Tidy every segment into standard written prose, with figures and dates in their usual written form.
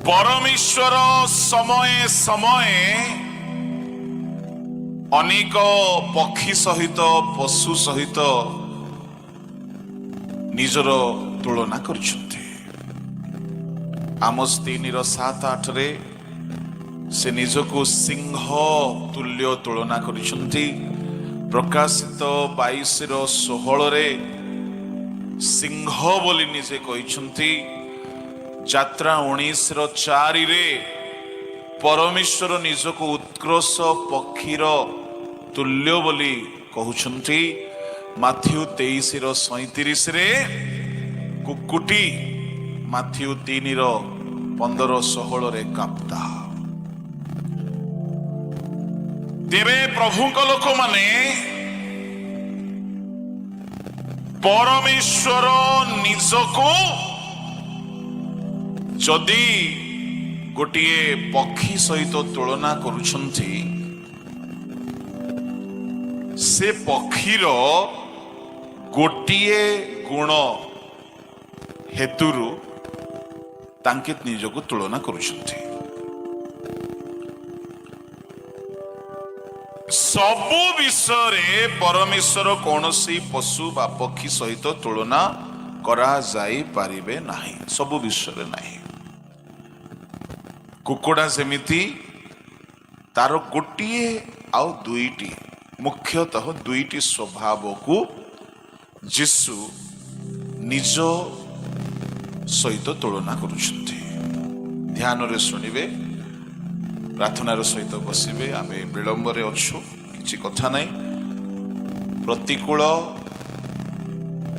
परमेश्वर समय समय अनेक पक्षी सहित पशु सहित निजर तुलना करछन्ते। आमोस 3:7-8 रे से निजको सिंह तुल्य तुलना करछन्ते। प्रकाशित 22:16 रे सिंह बोली निजे कहिछन्ते। यात्रा 19:4 रे परमेश्वर निजको उत्कृष्ट पक्षीर तुल्य बोली कहउछन्ति। माथ्यू 23:37 रे कुकुटी माथ्यू 3:15-16 रे काप्ता। तेरे प्रभु को लोक माने परमेश्वर निजको जदि गोटिए पक्षी सहित तुलना करुछन्ति से पक्षीर गोटिए गुण हेतुरु तांके निजको तुलना करुछन्ति। सबु विषय परमेश्वर कौनसी पशु बा पक्षी सहित तुलना करा जाई पारिबे नाही। सबु विषय नाही। कुकुड़ा सेमिति तार गोटिए आउ दुईटी मुख्यतः दुईटी स्वभाव को यीशु निज सहित तुलना करुछन्ति। ध्यान रे सुनिबे, प्रार्थनार सहित बसिबे। आमे विलंब रे अछु, किछि कथा नै। प्रतिकूल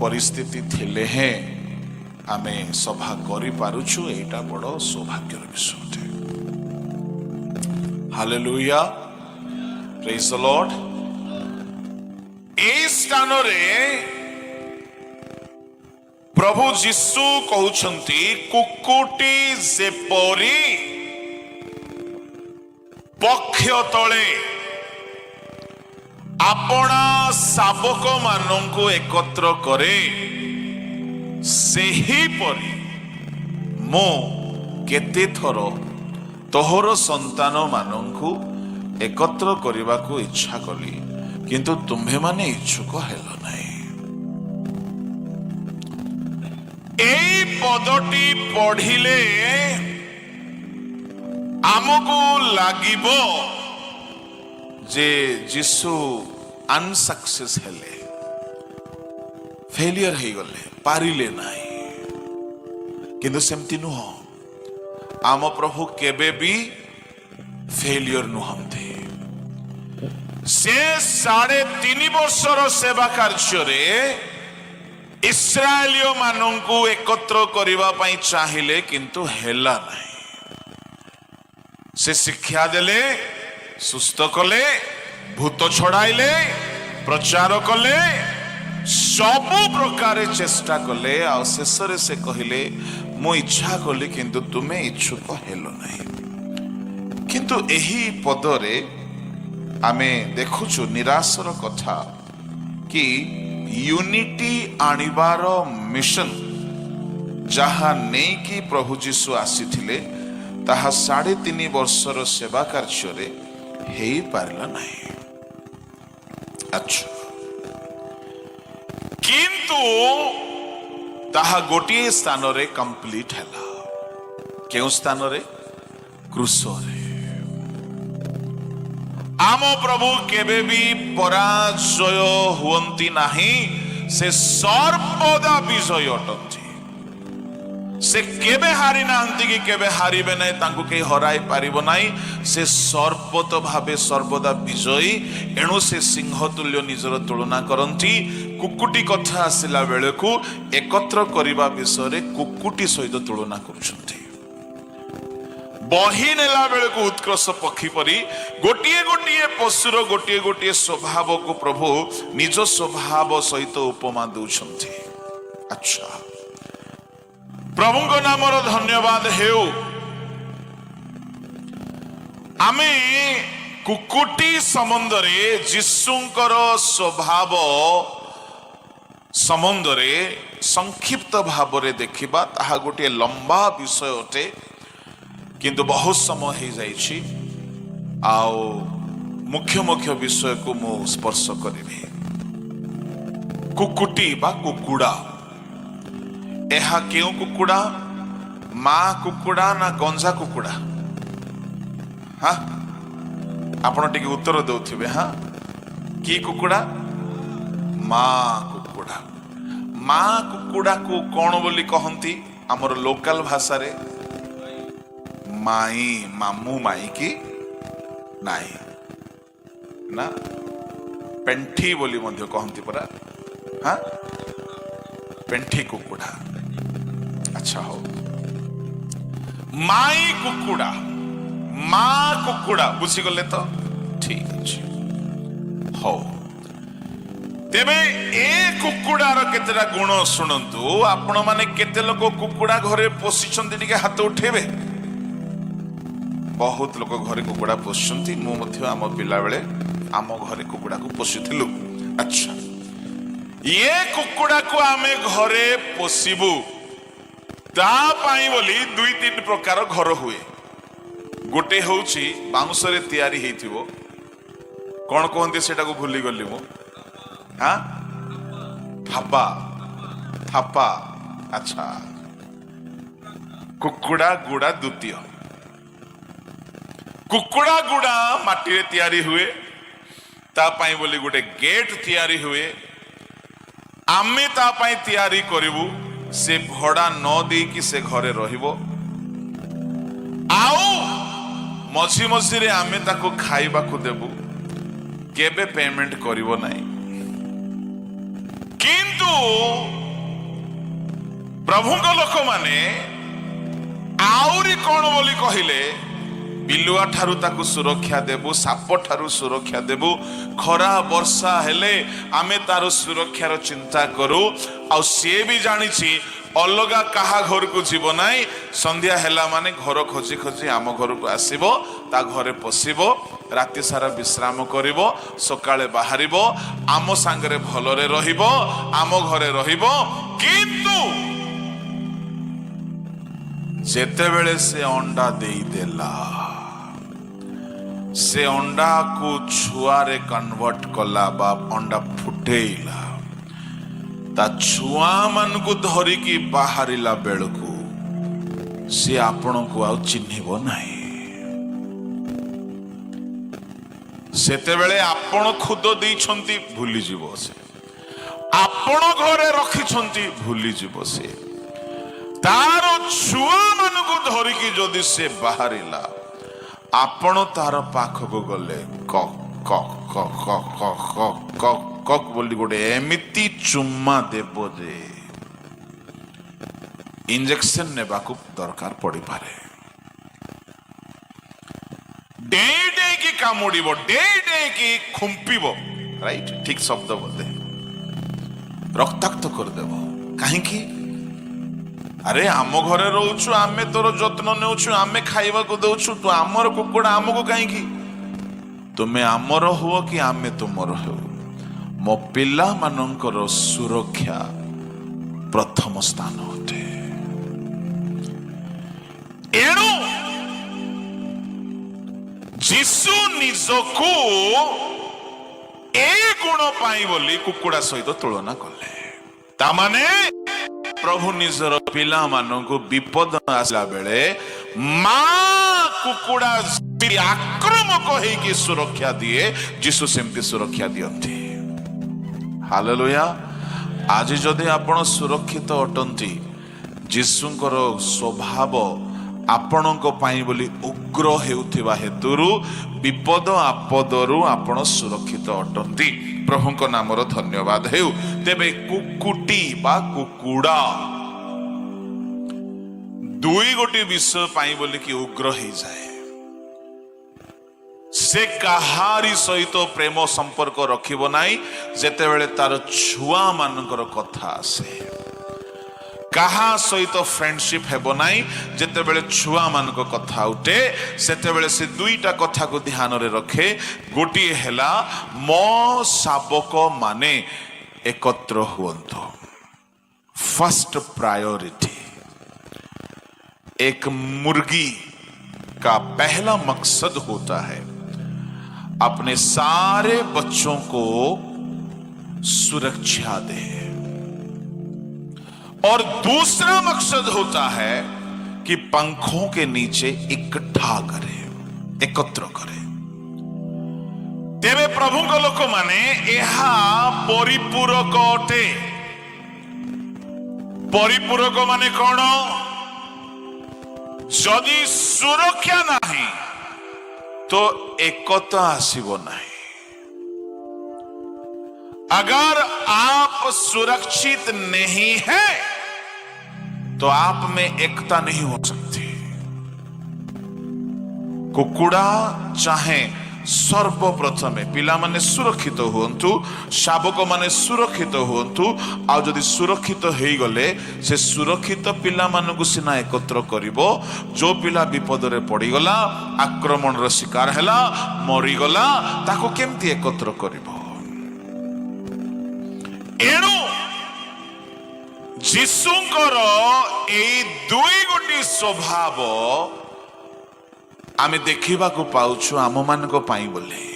परिस्थिति थिले हे आमे सभा करि पारुछु, एटा बड़ सौभाग्यर विषय। Hallelujah, praise the Lord. ए स्थान रे प्रभु यीशु कहउछन्ति कुकुटी जेपरी पक्ष तले आपणा शावक मानंकु एकत्र करे, सेही परी मो केते थरो तोहर संतान मानंकु एकत्र करने को इच्छा कली, किंतु तुम्हें माने इच्छुक हेलो नहीं। एई पदटी पढ़िले आमको लागिबो जे यीशु अनसक्सेस हेले, फेलियर हे गले, पारिले नाही। किंतु सेमति नुह। आम प्रभु केबे भी फेलियर नुहंते। से 3.5 वर्षर सेवा कार्य इस्राएलिय मानंकु एकत्र करिबा पई चाहिले, किंतु हेला नाही। से शिक्षा देले, सुस्थ कले, भूत छड़ाइले, प्रचार कले, सबु प्रकार चेष्टा कले। आ शेषरे से कहिले मु इच्छा कली, किंतु तुमे इच्छुक हेलो नहीं। किंतु एही पदरे आमे देखुछु निराशर कथा कि यूनिटी आनिबार मिशन जहा नहीं कि प्रभु यीशु आसीथिले ताहा 3.5 वर्षर सेवा कार्य रे हेई पारला नहीं। अच्छा, किंतु ताहा गोटिए स्थान रे कंप्लीट हैला। केउ स्थान रे? क्रूस रे। आम प्रभु केबे भी पराजय हुअंती नाही, से सर्वदा विजय अटंती। से केबे हारि नाहंती कि केबे हारिबे नाही, तांको के हराई पारिबो नाही। से सर्वत भावे सर्वदा विजयी। एणु से सिंह तुल्य निजर तुलना करंती। कुकुटी कथा आसिला बेले को एकत्र करिबा विषय कुकुटी सहित तुलना करुछंती। बही नेला बेले को उत्कृष्ट पक्षी परी गोटिए गोटिए पशुर गोटिए गोटिए स्वभाव को प्रभु निज स्वभाव सहित उपमा दउछंती। अच्छा, प्रभु को नामर धन्यवाद हेउ। आमे कुकुटी संबंधरे यीशुंकर स्वभाव संबंधरे संक्षिप्त भाव देखिबा। ताहा गोटे लंबा विषय अटे। किंतु बहुत समय हो जाइछि आओ मुख्य मुख्य विषय को मु स्पर्श करिबी। कुकुटी बा कुकुड़ा, एहा केउ कुकुड़ा, माँ कुकुड़ा ना गंजा कुकुड़ा? हाँ आपण टिके उत्तर दउथिबे। हाँ की कुकुड़ा? माँ कुकुड़ा। माँ कुकुड़ा को कौन बोली कहंती हमर लोकल भाषा रे? माई, मामू माई की नाई ना, पेंठी बोली मध्य कहंती परा। हाँ पेंठी कुकुड़ा। अच्छा हो, माई कुकुड़ा, माँ कुकुड़ा बुझी गले तो ठीक अछि। हो तेबे ए कुकुड़ार केतेटा गुण शुणु। आपण माने केते लोक कुकुड़ा घरे पोषिछन्ति टिके हाथ उठेबे। बहुत लोक घरे कुकुड़ा पोषिछन्ति, मु मध्य आम पिला बेले आम घरे कुकुड़ा को पोषिथिलु। अच्छा ये कुकुड़ा को आमे घरे पोषिबु ता पाई बोली दुई तीन प्रकार घर हुए। गोटे होउची बाउंस रे तयारी हेइथिबो, कोन कहंती सेटा को भूली गली मु। हाँ थापा, थापा। अच्छा कुकुड़ा गुड़ा द्वितीय। कुकुड़ा गुड़ा माटी रे तयारी हुए, ता पाई बोली गोटे गेट तयारी हुए। आमे ता पाई तयारी करिवु, से भड़ा न दे कि से घरे रहिबो। आओ मझी मझी रे आमे ताको खाइबा को देबु, केबे पेमेंट करिवो नाही। किंतु प्रभु को लोक माने आउरी कौन बोली कहिले, बिलुआ ठारू ताकू सुरक्षा देबु, साप ठारू सुरक्षा देबु, खरा वर्षा हेले आमे तारो सुरक्षार चिंता करू। आ सी भी जानिछि अलगा कहा घर को जीव नाई, संध्या हेला माने घर खोजी खोजी आम घर को आसीबो, ता घरे पशिबो, राति सारा विश्राम करिबो, सकाळे बाहरिबो, आम सांगरे भलरे रहिबो, आम घरे रहिबो। किंतु जेतेबेले से अंडा देई देला, से अंडा को छुआरे कन्वर्ट कला बा अंडा फुटेइला, ता छुआ मन को धरिकी बाहरिला बेलकू से आपण को आ चिन्हिबो नाही। सेतेबेले आपण खुद देइछंती भूली जीवो, से आपण घरे रखिछंती भूली जीवो। से तार छुआ मन को धरिकी जदि से बाहरिला, आपण तार पाखको गले कक कक कक कक कक कक कक बोली गोटे एमिति चुम्मा देबो जे इंजेक्शन नेबा को दरकार पड़ी पारे। डे डे की कामुड़िबो, डे डे की खुंपिबो, राइट ठीक शब्द बोलते, रक्ताक्त कर देबो। काहे की अरे आम घरे रहउछु, आमे तोर जत्न नेउछु, आमे खाइबा को दउछु, तू आमर कुकुड़ा आमको काहे की? तुमे आमर हुओ कि आमे तुमर हो। मो पिला मानकर सुरक्षा प्रथम स्थान होते। एणु जीसु निजको ए गुण पाई बोली कुकुड़ा सहित तुलना कले। तामाने प्रभु निजर पिला मानक विपद आसला बेले माँ कुकुड़ा आक्रमक होइकी सुरक्षा दिए, जीसु सेमती सुरक्षा दियंती। हालेलुया। आज जदि आपण सुरक्षित अटंती, जीसुंकर स्वभाव आपणक पाई बोली उग्र हेउथिबा हेतुरु विपद आपदरु आपण सुरक्षित अटंती। प्रभुଙ୍କ नामर धन्यवाद हेउ। तेबे कुकुटी बा कुकुड़ा दुई गोटी विषय पाई बोली कि उग्र हे जाए। से कहारी सहित प्रेम संपर्क रखिबो नाही जेतेबेले तार छुआ मानकर कथा आसे। कहा सहित फ्रेंडशिप हेबो नाही जेतेबेले छुआ मानक कथा उठे, सेतेबेले से दुईटा कथा को ध्यान रे रखे। गोटी हेला मो शाबक माने एकत्र हुअन्तु। First priority. एक मुर्गी का पहला मकसद होता है अपने सारे बच्चों को सुरक्षा दे, और दूसरा मकसद होता है कि पंखों के नीचे इकट्ठा करे, एकत्र करे। तेरे प्रभु को लोक माने यहा परिपूरक अटे। परिपूरक माने कौन? जदि सुरक्षा नहीं तो एकता आसीबो नहीं। अगर आप सुरक्षित नहीं हैं तो आप में एकता नहीं हो सकती। कुकुड़ा चाहे सर्वप्रथमे पिला माने सुरक्षित हुंतु, शाबक माने सुरक्षित हुंतु, आ जदि सुरक्षित हेई गले से सुरक्षित पिला मानकु सिना एकत्र करिवो। जो पिला विपद रे पड़ी गला, आक्रमण रो शिकार हैला, मरी गला, ताको केमती एकत्र करिवो। एणु जीशुंकर एई दुई गोटी स्वभाव आमे देखिबा को पाउछु आम मान को पाई बोले।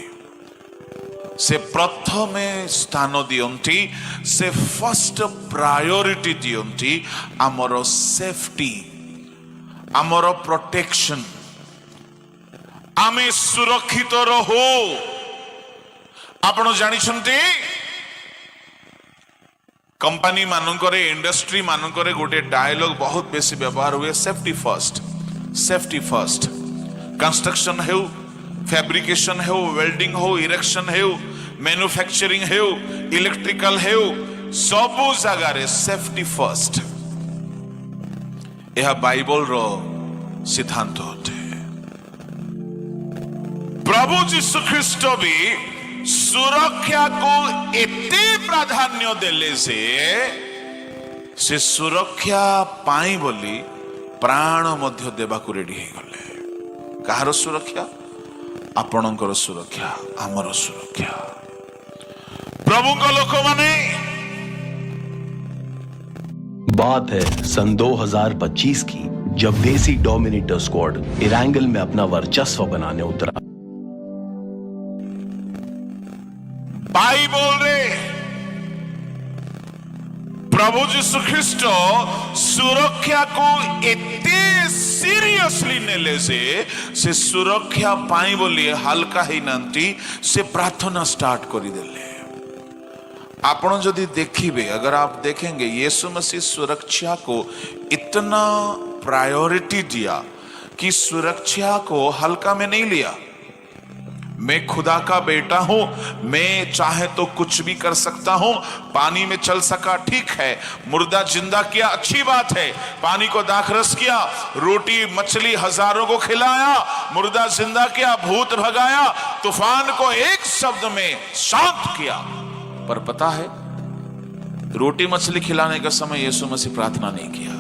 से प्रथमे स्थान दियंती, से फर्स्ट प्रायोरिटी दियंती आमर सेफ्टी, आमर प्रोटेक्शन, आमे सुरक्षित रहो। आपण जानिछंती कंपनी मानकरे, इंडस्ट्री मानकरे गोटे डायलॉग बहुत बेसी व्यवहार हुए, safety first, safety first. Construction हो, फैब्रिकेशन हो, वेल्डिंग हो, इरेक्शन हो, मैन्युफैक्चरिंग हो, इलेक्ट्रिकल हो, सबु जगार सेफ्टी फर्स्ट। यह बाइबल रो सिद्धांत होते। प्रभु जीशु ख्रीस्ट भी सुरक्षा को एते प्राधान्य देले से सुरक्षा पाई बोली प्राण मध्य देवा को रेडी हो गले। कहार सुरक्षा? आपणकर सुरक्षा, आमर सुरक्षा। प्रभु को लोक माने बात है सन 2025 की, जब देसी डोमिनेटर स्क्वाड इरांगल में अपना वर्चस्व बनाने उतरा। भाई बोल रहे प्रभु जीशु ख्रीस्ट सुरक्षा को एते सीरियसली नेले से सुरक्षा पाई बोली हल्का ही नांती से प्रार्थना स्टार्ट कर देले। आपण जदि देखिबे, अगर आप देखेंगे यीशु मसीह सुरक्षा को इतना प्रायोरिटी दिया कि सुरक्षा को हल्का में नहीं लिया। मैं खुदा का बेटा हूं, मैं चाहे तो कुछ भी कर सकता हूं। पानी में चल सका, ठीक है। मुर्दा जिंदा किया, अच्छी बात है। पानी को दाखरस किया, रोटी मछली हजारों को खिलाया, मुर्दा जिंदा किया, भूत भगाया, तूफान को एक शब्द में शांत किया। पर पता है, रोटी मछली खिलाने का समय यीशु मसीह प्रार्थना नहीं किया,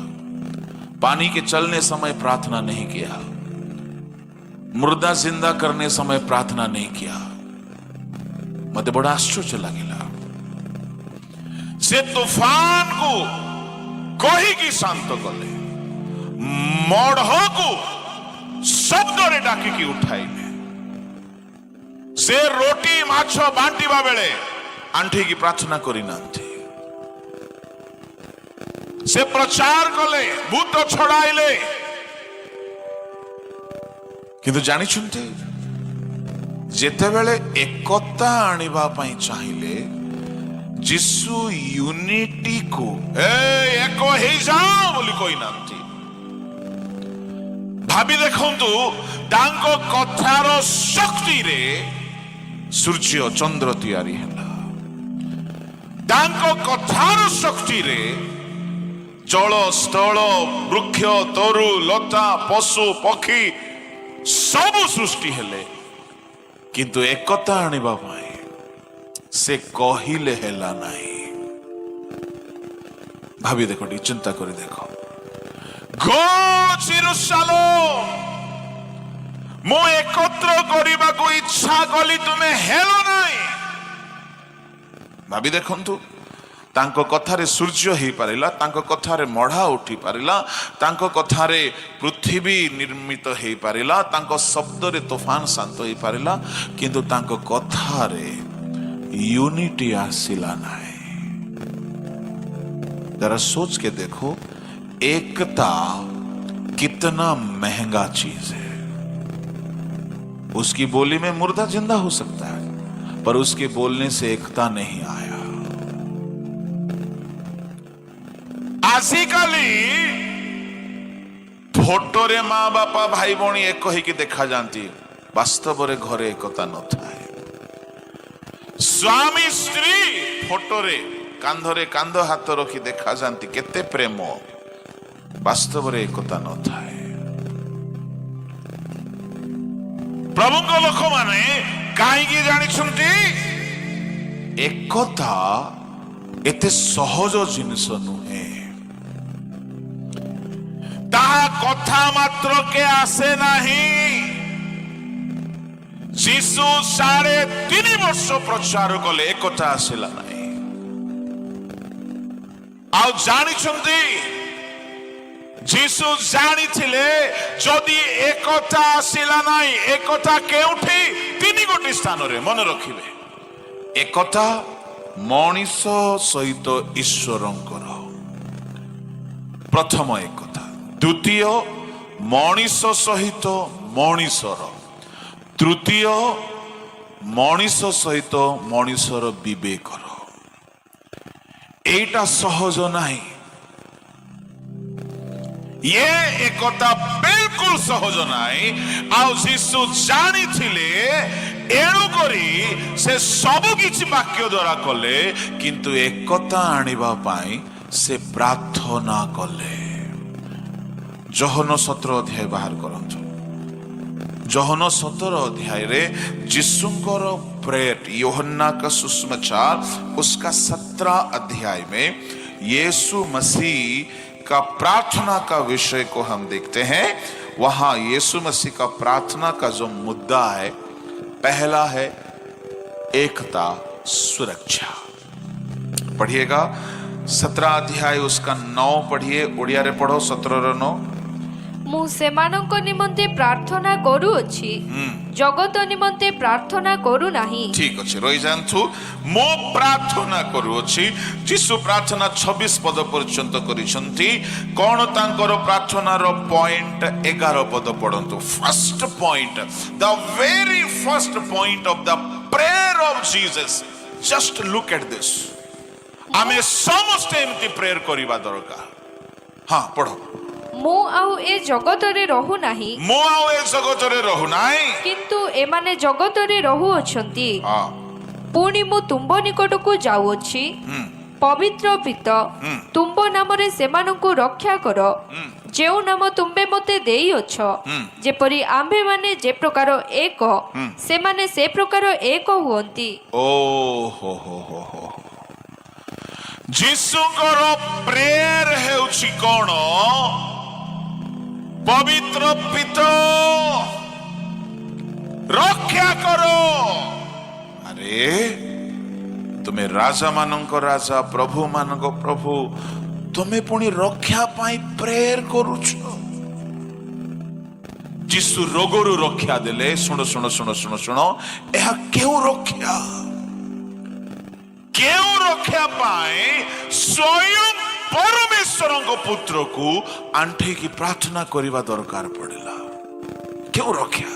पानी के चलने समय प्रार्थना नहीं किया, मुर्दा जिंदा करने समय प्रार्थना नहीं किया। मते बड़ा आश्चर्य लगेला। से तूफान को कोही की शांत कले, मढ़ को शब्द रे डाकी की उठाइले। से रोटी माछ बांटिबा बेले आंठी की प्रार्थना करी नांथी। से प्रचार कले, भूत छड़ाइले। किंतु जानी छुंते जेते बेले एकता आनिबा पई चाहिए जीशु यूनिटी को एको हे जाओ बोली कोई नांती। भाभी देखंतु तांको कथार शक्ति रे सूर्य चंद्र तैयारी हैला। तांको कथार शक्ति रे जल स्थल वृक्ष तरु लता पशु पक्षी सब सृष्टि हेले, किंतु एकता आनिबा पाई से कहिले हेला नहीं। भाभी देखो, चिंता करी देखो। गो जेरुसालेम, मो एकत्र करिबा को इच्छा कली, तुमे हेलो नहीं। भाभी देखंतु तांको कथारे सूर्य हो पारिला, तांको कथारे मढ़ा उठी पारिला, तांको कथारे पृथ्वी निर्मित हो पारिला, तांको शब्द रे तूफान शांत हो पारिला, किंतु तांको कथारे यूनिटी आसिला नहीं। जरा सोच के देखो, एकता कितना महंगा चीज है। उसकी बोली में मुर्दा जिंदा हो सकता है, पर उसके बोलने से एकता नहीं आया। आजिकाली फोटो रे माँ बापा भाई भौणी एक ही देखा जाती, वास्तव रे घरे एकता न थाए। स्वामी स्त्री फोटो रे कांधरे कांध हाथ रखी देखा जाती, केते प्रेम, वास्तव रे एकता न थाए। प्रभु को लोक माने कहीं जानी एकता एते सहज जिनिस नुहे, ताहा कथा मात्र के आसे नहीं। जीसु 3.5 वर्ष प्रचार कले, एकता आसिला नहीं। आ जानी जीसु जानी थिले जदि एकता आसिला नहीं, एकता केउठी 3 गोटी स्थान रे मन रखिबे। एकता मनीष सहित ईश्वरंकर प्रथम एकता, द्वितीय मनीष सहित मनीषर, तृतीय मनीष सहित मनीषर विवेकर। एटा सहज नहीं, ये एकता बिल्कुल सहज नहीं। आउ जीसु जानी थिले, एणु करी से सब किछि वाक्य द्वारा कले, किंतु एकता आनिबा पाई से प्रार्थना कले। जोहन 17 अध्याय बाहर करंतु। जोहन 17 अध्याय रे जिसुंकर प्रेयर, यूहन्ना का सुसमाचार, उसका 17 अध्याय में यीशु मसीह का प्रार्थना का विषय को हम देखते हैं। वहां यीशु मसीह का प्रार्थना का जो मुद्दा है, पहला है एकता, सुरक्षा। पढ़िएगा 17 अध्याय उसका 9 पढ़िए, ओडिया रे पढ़ो 17 9। मु सेमानंको निमंते प्रार्थना करूअछि, जगत निमंते प्रार्थना करू नाही। ठीक अछि, रहि जानथु। मो प्रार्थना करूअछि। जीसु प्रार्थना 26 पद पर्यंत करिसंती। कोन तांकर प्रार्थना रो पॉइंट 11 पद पढंतु। First point, the very first point of the prayer of Jesus, just look at this. आमे समस्त एमती प्रेयर करिबा दरकार। हां पढो। मु आउ ए जगत रे रहू नाही, मो आउ ए जगत रे रहू नाही, किंतु एमाने जगत रे रहू अछंती। हां, पुणी मु तुंबो निकट को जाउछि। पवित्र पिता, तुंबो नाम रे सेमानंकु रक्षा करो, जेउ नाम तुंबे मते देई अछ, जेपरि आम्भे माने जे प्रकार एक, सेमाने से प्रकार एक हुअंती। ओ हो हो हो हो। जीसुଙ୍କର प्रेयर ହେଉଛି କଣ? पवित्र पिता रक्षा करो। अरे तुम्हें राजा मानक राजा, प्रभु मानक प्रभु, तुम्हें पुणी रक्षा पाई प्रेयर करुछ। जीसु रोगरु रक्षा देले। सुनो सुनो सुनो सुनो सुनो, यह क्यों रक्षा? क्यों रक्षा पाए? स्वयं परमेश्वर पुत्र को आंठे की प्रार्थना करने दरकार पड़ेला। क्यों रक्षा?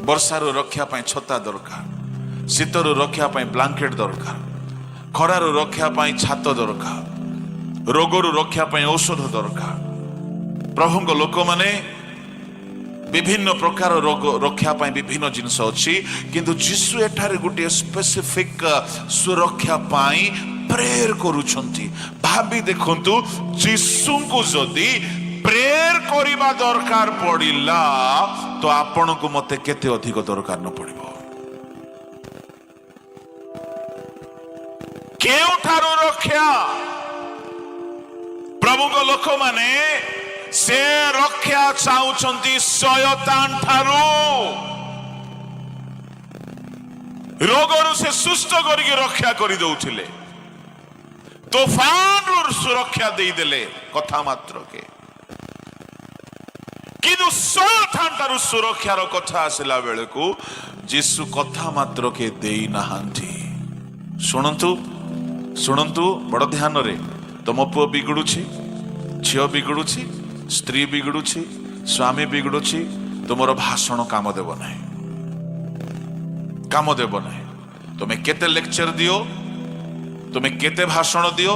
वर्षारू रक्षा पाए छता दरकार, शीतरू रक्षा पाए ब्लैंकेट दरकार, खरारू रक्षा पाए छात दरकार, रोगरू रक्षा पाए औषध दरकार। प्रभुଙ୍କ लोक माने विभिन्न प्रकार रोग रक्षा पाए विभिन्न जिनस अच्छी, किंतु जीसु एठारे गोटे स्पेसिफिक सुरक्षा पाए प्रेयर करुछंती। भाभी देखंतु, जीसु को जदि प्रेयर करिबा दरकार पड़िला, तो आपण को मते केते अधिक दरकार न पड़िबो। केउठारो रक्षा? प्रभु को लोक माने से रक्षा चाहूचंती शयतान ठारू। ରୋଗରୁ ସେ ସୁସ୍ଥ କରିକି ରକ୍ଷା କରିଦଉଥିଲେ, ତୋଫାନରୁ ସୁରକ୍ଷା ଦେଇଦେଲେ କଥା ମାତ୍ରକେ। କିନ୍ତୁ ଶୟତାନ ଠାରୁ ସୁରକ୍ଷାର କଥା ଆସିଲା ବେଳକୁ ଯୀଶୁ କଥା ମାତ୍ରକେ ଦେଇନାହାନ୍ତି। ଶୁଣନ୍ତୁ ଶୁଣନ୍ତୁ ବଡ଼ ଧ୍ୟାନରେ, ତମ ପୁଅ ବିଗିଡୁଛି, ଝିଅ ବିଗିଡୁଛି, ସ୍ତ୍ରୀ ବିଗିଡୁଛି, ସ୍ୱାମୀ ବିଗିଡୁଛି, ତୁମର ଭାଷଣ କାମ ଦେବ ନାହିଁ, କାମ ଦେବ ନାହିଁ। ତୁମେ କେତେ ଲେକ୍ଚର ଦିଅ, ତୁମେ କେତେ ଭାଷଣ ଦିଅ,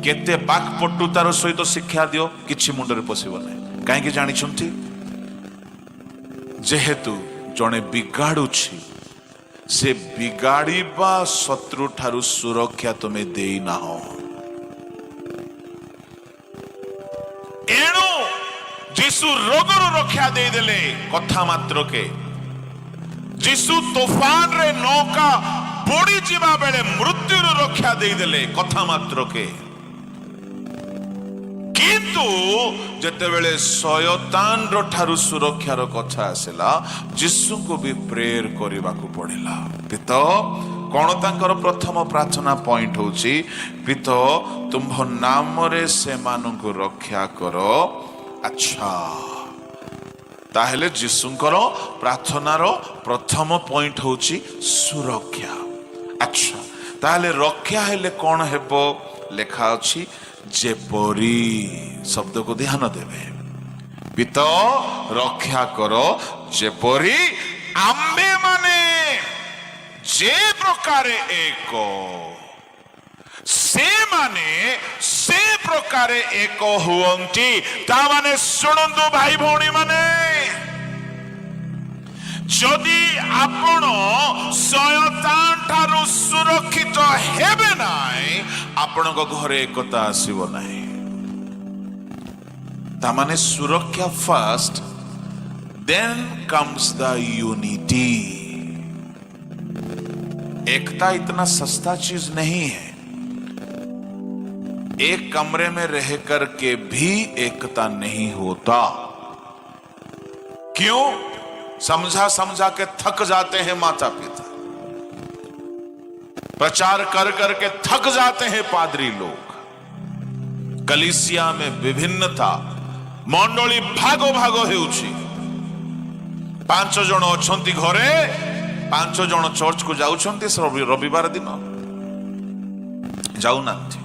କେତେ ବାକ୍ପଟୁତାର ସହିତ ଶିକ୍ଷା ଦିଅ, କିଛି ମୁଣ୍ଡରେ ପଶିବ ନାହିଁ। କାହିଁକି ଜାଣିଛନ୍ତି? ଯେହେତୁ ଜଣେ ବିଗାଡୁଛି, ସେ ବିଗାଡିବା ଶତ୍ରୁ ଠାରୁ ସୁରକ୍ଷା ତୁମେ ଦେଇନାହ। ଏଣୁ ଯୀଶୁ ରୋଗରୁ ରକ୍ଷା ଦେଇଦେଲେ କଥା ମାତ୍ରକେ। ଯୀଶୁ ତୋଫାନରେ ନୌକା ବୁଡି ଯିବା ବେଳେ ମୃତ୍ୟୁରୁ ରକ୍ଷା ଦେଇଦେଲେ କଥା ମାତ୍ରକେ। କିନ୍ତୁ ଯେତେବେଳେ ଶୟତାନର ଠାରୁ ସୁରକ୍ଷାର କଥା ଆସିଲା, ଯୀଶୁଙ୍କୁ ବି ପ୍ରେୟର କରିବାକୁ ପଡିଲା। ପିତ, କଣ ତାଙ୍କର ପ୍ରଥମ ପ୍ରାର୍ଥନା ପଏଣ୍ଟ ହଉଛି, ପିତ ତୁମ୍ଭ ନାମରେ ସେମାନଙ୍କୁ ରକ୍ଷା କର। ଆଚ୍ଛା, ତାହେଲେ ଯୀଶୁଙ୍କର ପ୍ରାର୍ଥନାର ପ୍ରଥମ ପଏଣ୍ଟ ହଉଛି ସୁରକ୍ଷା। ଆଚ୍ଛା, ତାହେଲେ ରକ୍ଷା ହେଲେ କଣ ହେବ? ଲେଖା ଅଛି ଯେପରି, ଶବ୍ଦକୁ ଧ୍ୟାନ ଦେବେ। ପିତ ରକ୍ଷା କର ଯେପରି ଆମ୍ଭେ ମାନେ ଯେ ପ୍ରକାରେ ଏକ, ସେମାନେ ସେ ପ୍ରକାରେ ଏକ ହୁଅନ୍ତି। ତା ମାନେ ଶୁଣନ୍ତୁ ଭାଇ ଭଉଣୀ ମାନେ, ଯଦି ଆପଣ ଶୟତାନ ଠାରୁ ସୁରକ୍ଷିତ ହେବେ ନାହିଁ, ଆପଣଙ୍କ ଘରେ ଏକତା ଆସିବ ନାହିଁ। ତା ମାନେ ସୁରକ୍ଷା first, then comes the unity. एकता इतना सस्ता चीज नहीं है। एक कमरे में रह करके भी एकता नहीं होता। क्यों? समझा समझा के थक जाते हैं माता पिता, प्रचार कर करके थक जाते हैं पादरी लोग। कलीसिया में विभिन्नता, मंडली भाग भाग हेउछि। 5 जन अछंती घरे, 5 जन चर्च को जाउछंती रविवार दिन जाउनांती।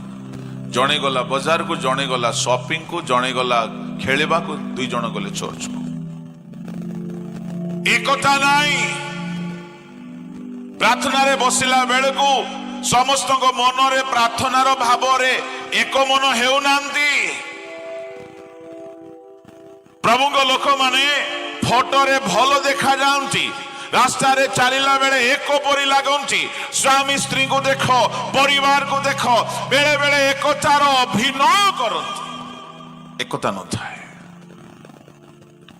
जणे गला बाजार को, जणे गला शॉपिंग को, जणे गला खेलिबा को, 2 जन गले चर्च को। एकता नहीं। प्रार्थना रे बसिला बेले को समस्त मनरे प्रार्थनार भाव रे एक मन हेउनांती। प्रभु लोक माने फोटो रे भलो देखा जाउंती, रास्ता रे चलिला बेले एक परी लागुंती। स्वामी स्त्री को देखो, परिवार को देखो, बेले बेले एकतार अभिनय करंती। एकता न थाए।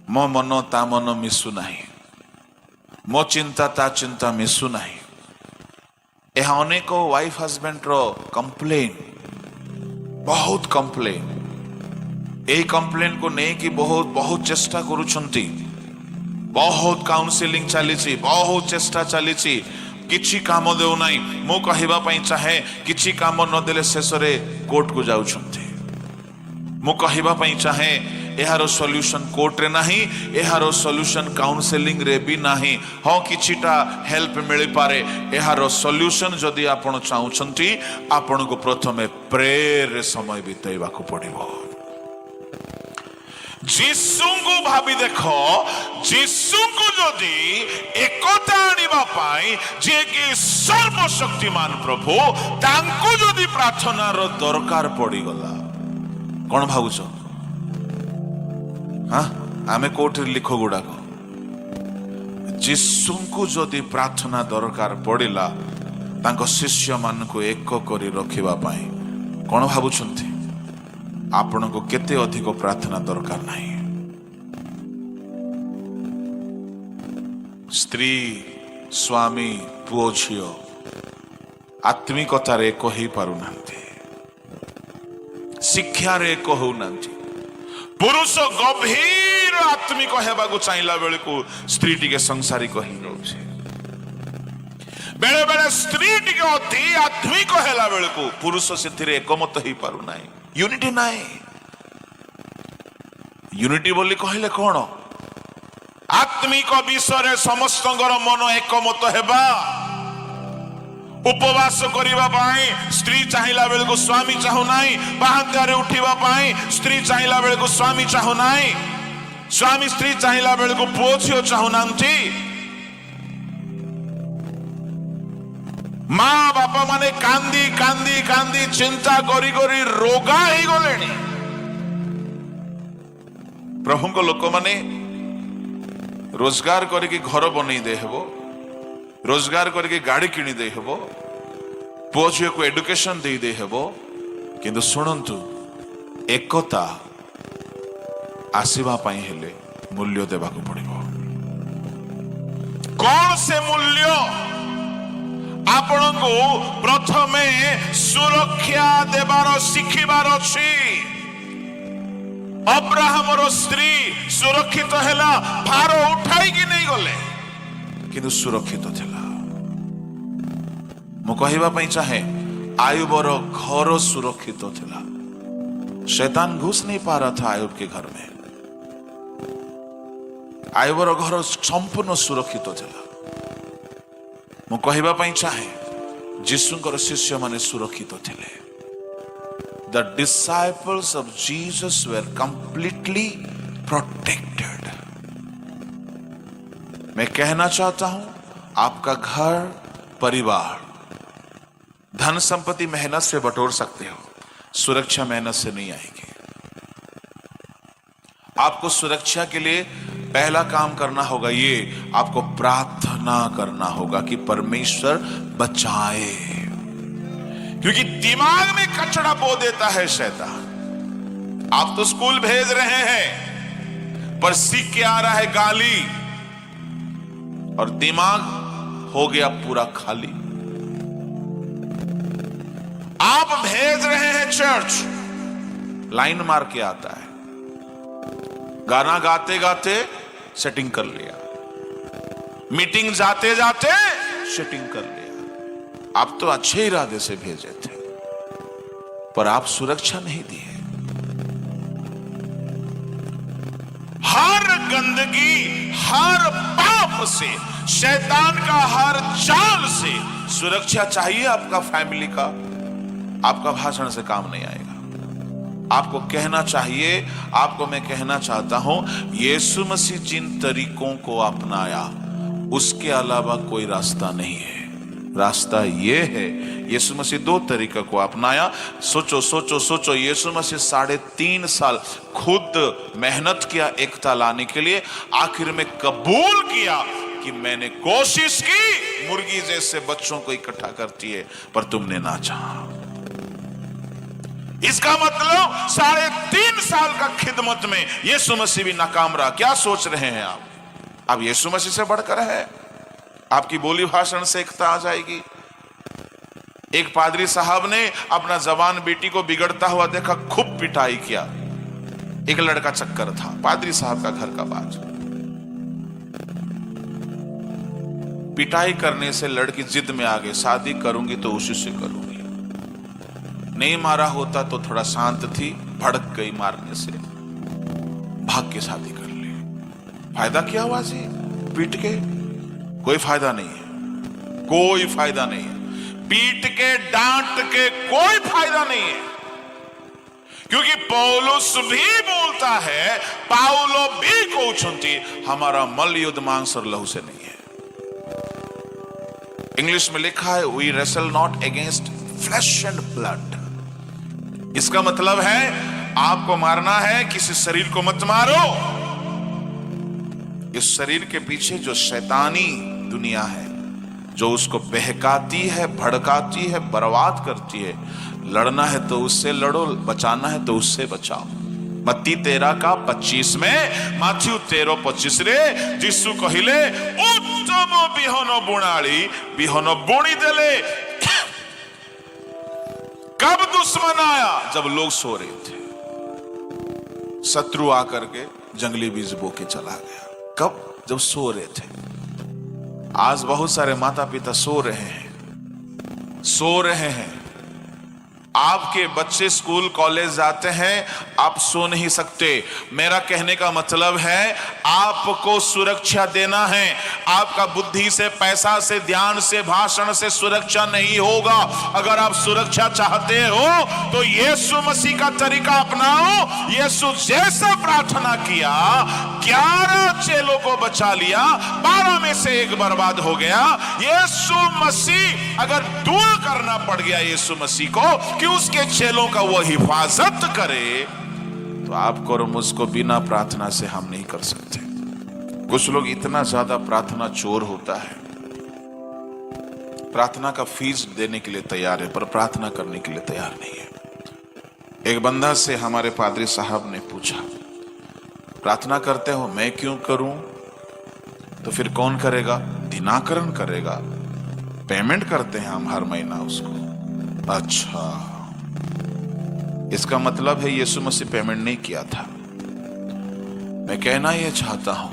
मो मन ता मन मिसु नहीं, मो चिंता ता चिंता मिसु नहीं। यह अनेक वाइफ हस्बैंड रो कंप्लेन, बहुत कंप्लेन। ए कंप्लेन को नहीं कि बहुत बहुत चेष्टा करूछंती, बहुत काउंसलिंग चली, बहुत चेष्टा चली, किछि काम देउ नाही। मु कहिबा पई चाहे किछि काम न देले शेष रे कोर्ट को जाउछंती। मु कहिबा पई चाहे एहार सॉल्यूशन कोर्ट रे नाही, एहार सॉल्यूशन काउंसलिंग रे भी नाही। हाँ, किछिटा हेल्प मिल पारे। एहार सॉल्यूशन जदि आपण चाहुछंती, आपण को प्रथमे प्रेयर रे समय बिताइबा को पड़िबो। जीसु को भाभी देखो, जीसु को जदि एकता आनिबा पाई, जे कि सर्वशक्तिमान प्रभु, तांको जदि प्रार्थना रो दरकार पड़ी गला, कौन भावुछ? हाँ, आमे कोर्ट लिखो गुड़ाक। जीसु को जदि प्रार्थना दरकार पड़िला, तांको शिष्य मान को एक करी रखिबा पाई, कौन भावुछंती? आपण को केते अधिक प्रार्थना दरकार नहीं। स्त्री, स्वामी, पुओ झियो आत्मिकतार एक ही पारु नांती, शिक्षा रे एक हो नांती। पुरुष गभीर आत्मिक हेबा को चाहिला बेले को स्त्री टिके संसारिक ही रहउछे। बेले बेले स्त्री टिके अति आध्यात्मिक हेला बेलू पुरुष से एकमत हो पारु नाही यूनिटी नाही यूनिटी बोली कहले कौन आत्मिक विषय समस्त मन एकमत हेबा उपवास करिबा पाई स्त्री चाहिला बेलू स्वामी चाहू नाही पाहांत्यारे उठिबा पाई स्त्री चाहिला बेलू स्वामी चाहू नाही स्वामी स्त्री चाहिला बेलू पुओ झियो चाहू नांती माँ बापा माने कांदी कांदी कांदी चिंता करी करी रोगा ही गलेनी प्रभु को लोक माने रोजगार करके घर बनै दे हेबो रोजगार करके गाड़ी किणी दे हेबो पुओ झियो को एडुकेशन दे दे हेबो किंतु सुनंतु एकता आसीबा पई हेले मूल्य देबाकू पड़िबो कौन से मूल्य आपण को प्रथमे सुरक्षा देवार शिखिबार अछि अब्राहम रो स्त्री सुरक्षित हैला भार उठाई कि नहीं गले किंतु सुरक्षित थिला मु कहिबा पई चाहे आयुबर घर सुरक्षित थिला शैतान घुस नहीं पा रहा था आयुब के घर में आयुबर घर संपूर्ण सुरक्षित थिला मु कहिबा पई चाहे जीसुंकर शिष्य माने सुरक्षित थिले the disciples of Jesus were completely protected मैं कहना चाहता हूं आपका घर परिवार धन संपत्ति मेहनत से बटोर सकते हो सुरक्षा मेहनत से नहीं आएगी आपको सुरक्षा के लिए पहला काम करना होगा ये आपको प्रार्थना करना होगा कि परमेश्वर बचाए क्योंकि दिमाग में कचरा बो देता है शैतान आप तो स्कूल भेज रहे हैं पर सीख के आ रहा है गाली और दिमाग हो गया पूरा खाली आप भेज रहे हैं चर्च लाइन मार के आता है गाना गाते गाते सेटिंग कर लिया मीटिंग जाते जाते सेटिंग कर लिया आप तो अच्छे इरादे से भेजे थे पर आप सुरक्षा नहीं दिए हर गंदगी हर पाप से शैतान का हर चाल से सुरक्षा चाहिए आपका फैमिली का आपका भाषण से काम नहीं आएगा आपको कहना चाहिए आपको मैं कहना चाहता हूं यीशु मसीह जिन तरीकों को अपनाया उसके अलावा कोई रास्ता नहीं है रास्ता ये है यीशु मसीह दो तरीके को अपनाया सोचो सोचो सोचो यीशु मसीह 3.5 साल खुद मेहनत किया एकता लाने के लिए आखिर में कबूल किया कि मैंने कोशिश की मुर्गी जैसे बच्चों को इकट्ठा करती है पर तुमने ना चाहा इसका मतलब 3.5 साल का खिदमत में यीशु मसीह भी नाकाम रहा क्या सोच रहे हैं आप यीशु मसीह से बढ़कर है आपकी बोली भाषण से एकता आ जाएगी एक पादरी साहब ने अपना जवान बेटी को बिगड़ता हुआ देखा खूब पिटाई किया एक लड़का चक्कर था पादरी साहब का घर का बात पिटाई करने से लड़की जिद में आ गई शादी करूंगी तो उसी से करूंगी नहीं मारा होता तो थोड़ा शांत थी भड़क गई मारने से भाग के शादी कर ली फायदा क्या हुआ जी पीट के कोई फायदा नहीं है कोई फायदा नहीं है पीट के डांट के कोई फायदा नहीं है क्योंकि पौलुस भी बोलता है पाउलो भी कहते हमारा मल युद्ध मांस और लहू से नहीं है इंग्लिश में लिखा है we wrestle not against flesh and blood इसका मतलब है आपको मारना है किसी शरीर को मत मारो इस शरीर के पीछे जो शैतानी दुनिया है जो उसको बहकाती है भड़काती है बर्बाद करती है लड़ना है तो उससे लड़ो बचाना है तो उससे बचाओ मत्ती 13:25 में माथ्यू 13:25 रे यीशु कहिले उत्तम बिहन बुणाली बिहन बुणी देले कब दुश्मन आया जब लोग सो रहे थे शत्रु आकर के जंगली बीज बो के चला गया कब जब सो रहे थे आज बहुत सारे माता पिता सो रहे हैं। आपके बच्चे स्कूल कॉलेज जाते हैं, आप सो नहीं सकते। मेरा कहने का मतलब है आपको सुरक्षा देना है। आपका बुद्धि से, पैसा से, ध्यान से, भाषण से सुरक्षा नहीं होगा। अगर आप सुरक्षा चाहते हो तो यीशु मसीह का तरीका अपनाओ। यीशु जैसा प्रार्थना किया, 11 चेलों को बचा लिया, 12 में से एक बर्बाद हो गया। यीशु मसीह अगर दूर करना पड़ गया यीशु मसीह को कि उसके चेलों का वो हिफाजत करे, तो आपको और मुझको बिना प्रार्थना से हम नहीं कर सकते। कुछ लोग इतना ज्यादा प्रार्थना चोर होता है, प्रार्थना का फीस देने के लिए तैयार है पर प्रार्थना करने के लिए तैयार नहीं है। एक बंदा से हमारे पादरी साहब ने पूछा, प्रार्थना करते हो, मैं क्यों करूं? तो फिर कौन करेगा? दिनाकरण करेगा। पेमेंट करते हैं हम हर महीना उसको। अच्छा, इसका मतलब है यीशु मसीह पेमेंट नहीं किया था। मैं कहना यह चाहता हूं,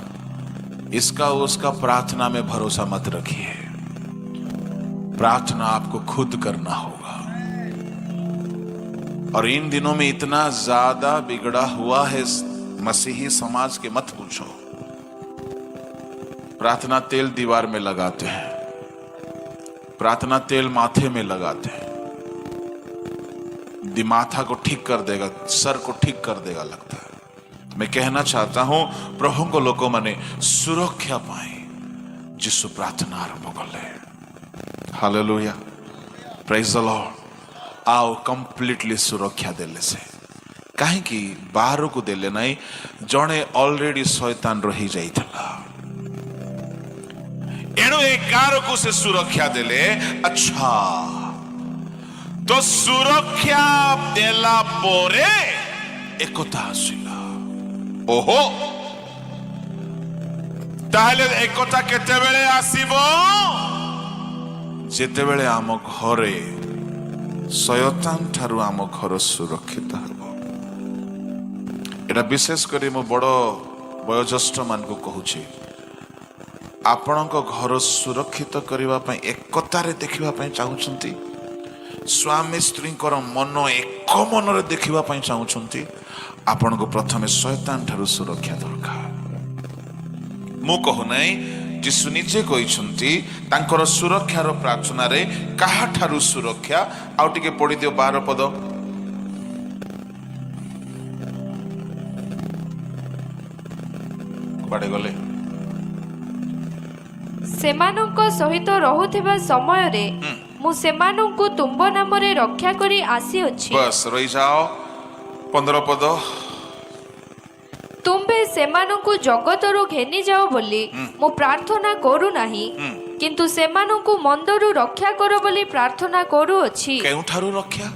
इसका उसका प्रार्थना में भरोसा मत रखिए। प्रार्थना आपको खुद करना होगा। और इन दिनों में इतना ज्यादा बिगड़ा हुआ है मसीही समाज के, मत पूछो। प्रार्थना तेल दीवार में लगाते हैं, प्रार्थना तेल माथे में लगाते हैं, माथा को ठीक कर देगा, सर को ठीक कर देगा लगता है। मैं कहना चाहता हूं, प्रभु को लोगों माने सुरक्षा पाए जिसु प्रार्थना आरंभ कले। Hallelujah, praise the Lord. आओ कंप्लीटली सुरक्षा देले से, कहीं बाहर को देले नहीं। जड़े ऑलरेडी शैतान रही जाइथला, एणु एक गार को से सुरक्षा देले। अच्छा, तो सुरक्षा देला पोरे एकता आसिला। ओहो, ताहले एकता केते बेले आसीबो? जेते बेले आम घरे शैतान ठारू आम घर सुरक्षित हबो। एटा विशेष करी मो बड़ वयोज्येष्ठ मान को कहूची, आपणको घर सुरक्षित करबा पई एकता रे देखिबा पई चाहुचंती, स्वामी स्त्री मन एक मन रे देखिबा पई चाहुचंती, आपण को प्रथमे शैतान ठारू सुरक्षा दरकार। मु कहू नै, जिसु निजे कहिसंती तांकर सुरक्षार प्रार्थना रे काहा ठारू सुरक्षा। आउ टिके पढि दियो 12 पद। बाडे गले सेमानंको सहित रहुथिबा समय रे मु सेमानंको तुंब नाम रे रक्षा करी आसी अछि। बस रही जाओ। 15 पद। तुंबे सेमानंको जगतरु घेनी जाओ बोली मु प्रार्थना करू नाही, किंतु सेमानंको मंदरु रक्षा करो बोली प्रार्थना करू अछि। केउठारु रक्षा?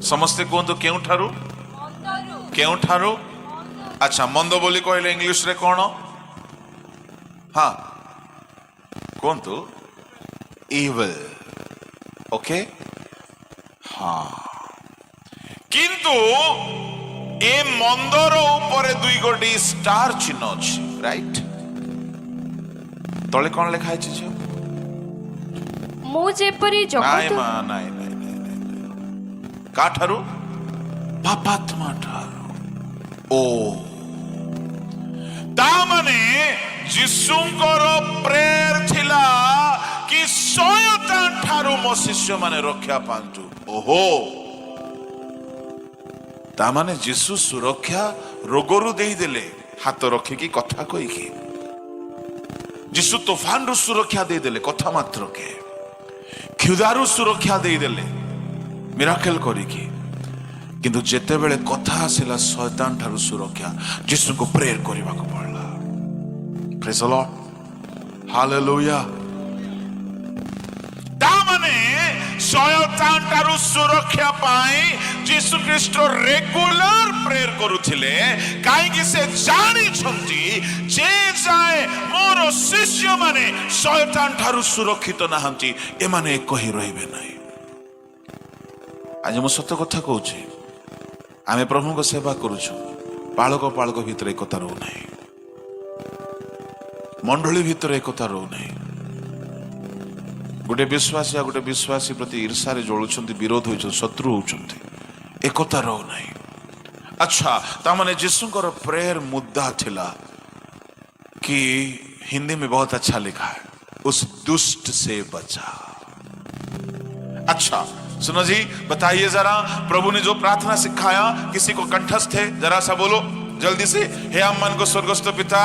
समस्ते कोंतो केउठारु? केउठारु? अच्छा, मंद बोली कहले इंग्लिश रे कोन? हाँ, कोंतो evil, ओके। हाँ, किंतु ए मंदर ऊपर 2 गोटी स्टार चिन्ह अछि, राइट? तले कोन लिखा अछि जे? मु जेपरी जगत नाइ काठारु? पापात्मा ठारु। ओ ता माने जिसुंकर प्रेयर थिला कि शैतान ठारू मो शिष्य माने रक्षा पांतु। ओहो, ता माने जिसु सुरक्षा रोगरु देई देले, हाथ रखी की कथा कही की। जिसु तूफान रु सुरक्षा दे देले कथा मात्र के, क्षुधारु सुरक्षा दे देले मिराकल करी की। किंतु जेते बेले कथा आसिला शैतान ठारू सुरक्षा, जिसु को प्रेयर करबा को पड़ला। Praise the Lord, hallelujah. तामने शैतान ठारू सुरक्षा पाई यीशु ख्रीष्ट रेगुलर प्रेयर करूथिले, काई कि से जानी छंती जे जाए मोर शिष्य माने शैतान ठारू सुरक्षित नाहंती, ए माने कहि रहिबे नाही। आज मो सत्य कथा कहूची, आमे प्रभु को सेवा करूछु, पाळक पाळक भितर एकता रहू नाही। मंडली भितर एकता रो नहीं गोटे विश्वासी आ गोटे विश्वासी प्रति ईर्षा रे जळुछंती विरोध होइछ शत्रु होउछंती एकता रो नहीं। अच्छा तामाने यीशुଙ୍କର प्रेयर मुद्दा थिला कि हिंदी में बहुत अच्छा लिखा है उस दुष्ट से बचा। अच्छा सुनो जी बताइए जरा प्रभु ने जो प्रार्थना सिखाया किसी को कंठस्थ है जरा सा बोलो जल्दी से। हे अम्मन को स्वर्गस्थ पिता